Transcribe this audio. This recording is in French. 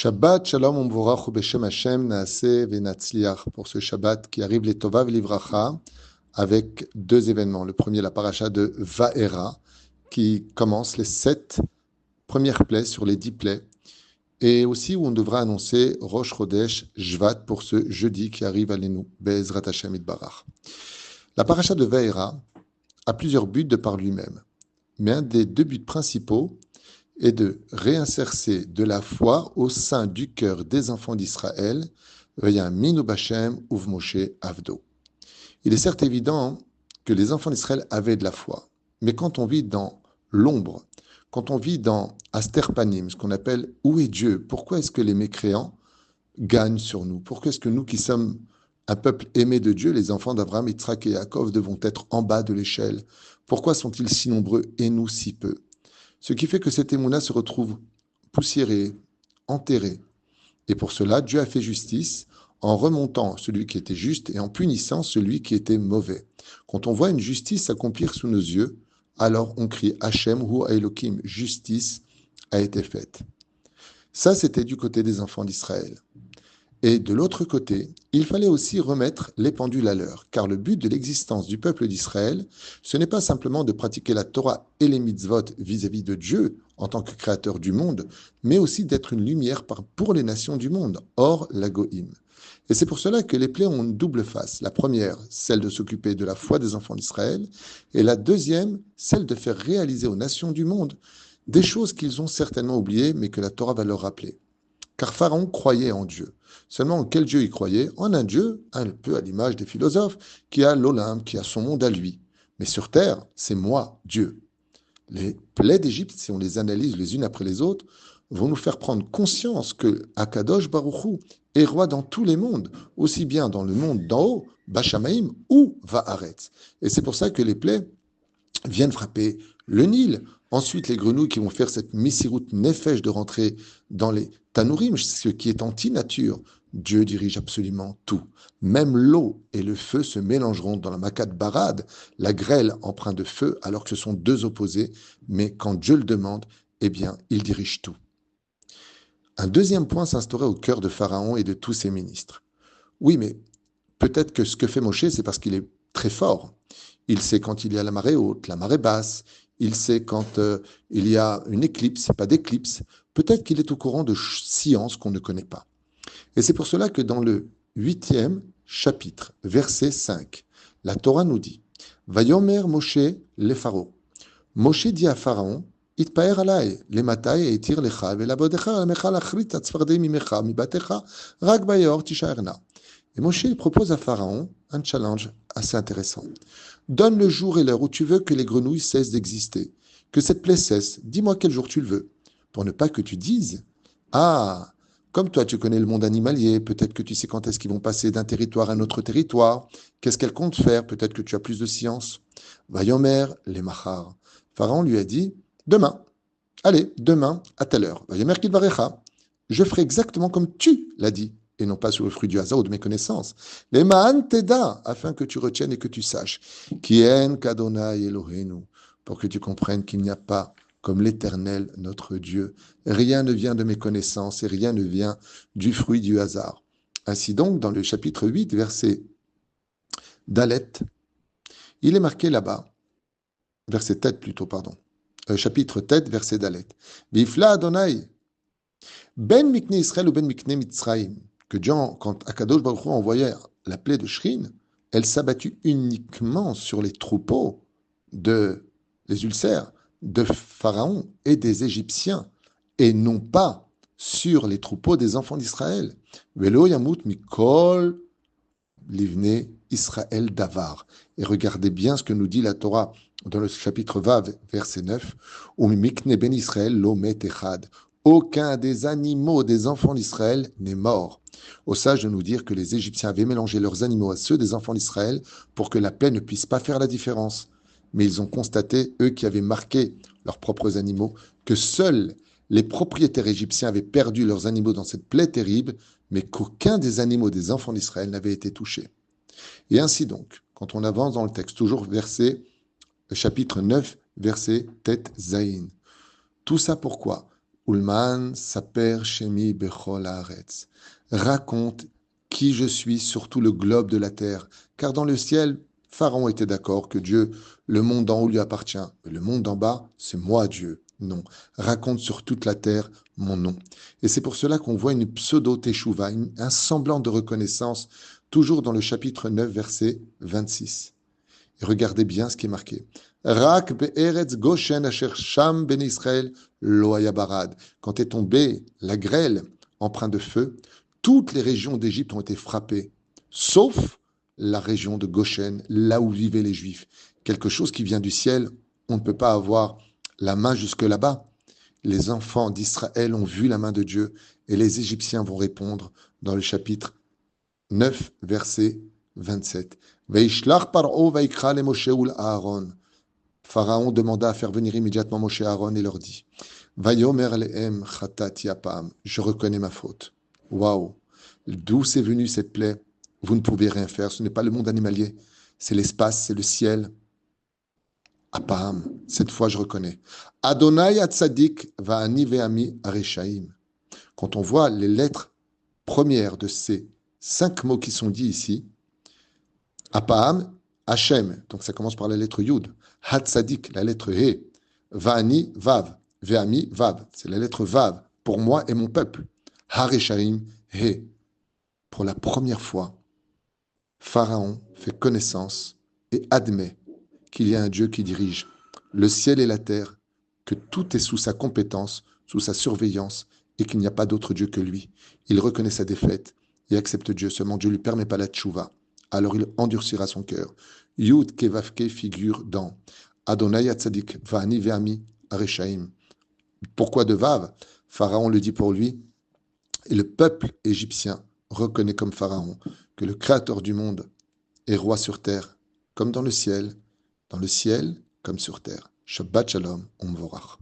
Shabbat Shalom Umvorach Beshem Hashem Naaseh Venatzliach pour ce Shabbat qui arrive les Tova V'Livracha avec deux événements. Le premier, la paracha de Vaera qui commence les 7 premières plaies sur les 10 plaies et aussi où on devra annoncer Rosh Chodesh Shvat pour ce jeudi qui arrive à l'Enu Be'ezrat Hashem Itbarach. La paracha de Vaera a plusieurs buts de par lui-même, mais un des deux buts principaux et de réinsérer de la foi au sein du cœur des enfants d'Israël, Minu Bashem Uv Moshe Avdo. Il est certes évident que les enfants d'Israël avaient de la foi, mais quand on vit dans l'ombre, quand on vit dans Asterpanim, ce qu'on appelle où est Dieu, pourquoi est-ce que les mécréants gagnent sur nous? Pourquoi est-ce que nous qui sommes un peuple aimé de Dieu, les enfants d'Abraham, Yitzhak et Yaakov, devons être en bas de l'échelle? Pourquoi sont-ils si nombreux et nous si peu? Ce qui fait que cette émouna se retrouve poussiérée, enterrée. Et pour cela, Dieu a fait justice en remontant celui qui était juste et en punissant celui qui était mauvais. Quand on voit une justice s'accomplir sous nos yeux, alors on crie Hachem hu Elohim, justice a été faite. Ça, c'était du côté des enfants d'Israël. Et de l'autre côté, il fallait aussi remettre les pendules à l'heure, car le but de l'existence du peuple d'Israël, ce n'est pas simplement de pratiquer la Torah et les mitzvot vis-à-vis de Dieu en tant que créateur du monde, mais aussi d'être une lumière pour les nations du monde, hors la Goïm. Et c'est pour cela que les plaies ont une double face. La première, celle de s'occuper de la foi des enfants d'Israël, et la deuxième, celle de faire réaliser aux nations du monde des choses qu'ils ont certainement oubliées, mais que la Torah va leur rappeler. Car Pharaon croyait en Dieu. Seulement, en quel Dieu il croyait? En un Dieu, un peu à l'image des philosophes, qui a l'Olympe, qui a son monde à lui. Mais sur terre, c'est moi, Dieu. Les plaies d'Égypte, si on les analyse les unes après les autres, vont nous faire prendre conscience que Akadosh Baruch Hu est roi dans tous les mondes, aussi bien dans le monde d'en haut, Bachamaïm, ou Vaaretz. Et c'est pour ça que les plaies viennent frapper le Nil. Ensuite, les grenouilles qui vont faire cette Messirut Nefesh de rentrer dans les Tanourim, ce qui est anti-nature. Dieu dirige absolument tout. Même l'eau et le feu se mélangeront dans la Makat Barad, la grêle empreinte de feu, alors que ce sont deux opposés. Mais quand Dieu le demande, eh bien, il dirige tout. Un deuxième point s'instaurait au cœur de Pharaon et de tous ses ministres. Oui, mais peut-être que ce que fait Moshe, c'est parce qu'il est très fort. Il sait quand il y a la marée haute, la marée basse. Il sait quand il y a une éclipse, pas d'éclipse. Peut-être qu'il est au courant de sciences qu'on ne connaît pas. Et c'est pour cela que dans le 8e chapitre, verset 5, la Torah nous dit « Vayomer Moshe le Pharaon ». Moshe dit à Pharaon « Itpaer alai, lematai eitir lecha, velabodecha almecha lachrit atzfardei mimecha, mibatecha, rak bayor tishaerna ». Et Moshe il propose à Pharaon un challenge assez intéressant. Donne le jour et l'heure où tu veux que les grenouilles cessent d'exister, que cette plaie cesse. Dis-moi quel jour tu le veux, pour ne pas que tu dises « Ah, comme toi tu connais le monde animalier, peut-être que tu sais quand est-ce qu'ils vont passer d'un territoire à un autre territoire, qu'est-ce qu'elles comptent faire, peut-être que tu as plus de science. » Vayomer les machar. Pharaon lui a dit « Demain, allez, demain à telle heure. Vayomer kilvarecha. Je ferai exactement comme tu l'as dit. » Et non pas sur le fruit du hasard ou de mes connaissances. Les ma'an teda, afin que tu retiennes et que tu saches. Kien kadonai Elohenu, pour que tu comprennes qu'il n'y a pas comme l'Éternel, notre Dieu. Rien ne vient de mes connaissances et rien ne vient du fruit du hasard. Ainsi donc, dans le chapitre 8, verset Dalet, il est marqué là-bas, verset Tet plutôt, pardon, chapitre Tet, verset Dalet. Vifla Adonai, ben mikne Israël ou ben mikne Mitzraïm, que Dieu, quand Akadosh Baruch Hu envoyait la plaie de Shrin, elle s'abattit uniquement sur les troupeaux les ulcères de Pharaon et des Égyptiens, et non pas sur les troupeaux des enfants d'Israël. Velo yamut mikol livne Israël davar. Et regardez bien ce que nous dit la Torah dans le chapitre Vav, verset 9, ou mikne ben Israël lo met echad. Aucun des animaux des enfants d'Israël n'est mort. Au sage de nous dire que les Égyptiens avaient mélangé leurs animaux à ceux des enfants d'Israël pour que la plaie ne puisse pas faire la différence. Mais ils ont constaté, eux qui avaient marqué leurs propres animaux, que seuls les propriétaires égyptiens avaient perdu leurs animaux dans cette plaie terrible, mais qu'aucun des animaux des enfants d'Israël n'avait été touché. Et ainsi donc, quand on avance dans le texte, toujours chapitre 9, verset Tet Zayin. Tout ça pourquoi? Ulman saper shemi bechol haaretz. Raconte qui je suis sur tout le globe de la terre. Car dans le ciel, Pharaon était d'accord que Dieu, le monde d'en haut lui appartient. Mais le monde d'en bas, c'est moi Dieu. Non. Raconte sur toute la terre mon nom. Et c'est pour cela qu'on voit une pseudo-teshuva, un semblant de reconnaissance, toujours dans le chapitre 9, verset 26. Et regardez bien ce qui est marqué. Rak be'eretz Goshen asher sham ben Israël lo haya barad. Quand est tombée la grêle empreinte de feu, toutes les régions d'Égypte ont été frappées, sauf la région de Goshen, là où vivaient les Juifs. Quelque chose qui vient du ciel, on ne peut pas avoir la main jusque là-bas. Les enfants d'Israël ont vu la main de Dieu et les Égyptiens vont répondre dans le chapitre 9, verset 27. Veishlach paro vaikra le Moshe ul Aaron. Pharaon demanda à faire venir immédiatement Moshe et Aaron et leur dit Vayomer lehem chatat yapam. Je reconnais ma faute. Waouh! D'où c'est venu cette plaie? Vous ne pouvez rien faire. Ce n'est pas le monde animalier, c'est l'espace, c'est le ciel. Apam, cette fois je reconnais. Adonai atzadik va'ani ve'ami areshaim. Quand on voit les lettres premières de ces 5 mots qui sont dits ici, Apam, Hachem, donc ça commence par la lettre Yud, Hatzadik, la lettre He, Va'ani, Vav, Ve'ami, Vav, c'est la lettre Vav, pour moi et mon peuple. Hareshaim, He. Pour la première fois, Pharaon fait connaissance et admet qu'il y a un Dieu qui dirige le ciel et la terre, que tout est sous sa compétence, sous sa surveillance, et qu'il n'y a pas d'autre Dieu que lui. Il reconnaît sa défaite et accepte Dieu, seulement Dieu ne lui permet pas la tchouva. Alors il endurcira son cœur. Yud Kevavke figure dans Adonai Atzadik Va'ani Ve'ami Areshaim. Pourquoi de Vav? Pharaon le dit pour lui, et le peuple égyptien reconnaît comme Pharaon que le Créateur du monde est roi sur terre, comme dans le ciel comme sur terre. Shabbat Shalom, Umvorach.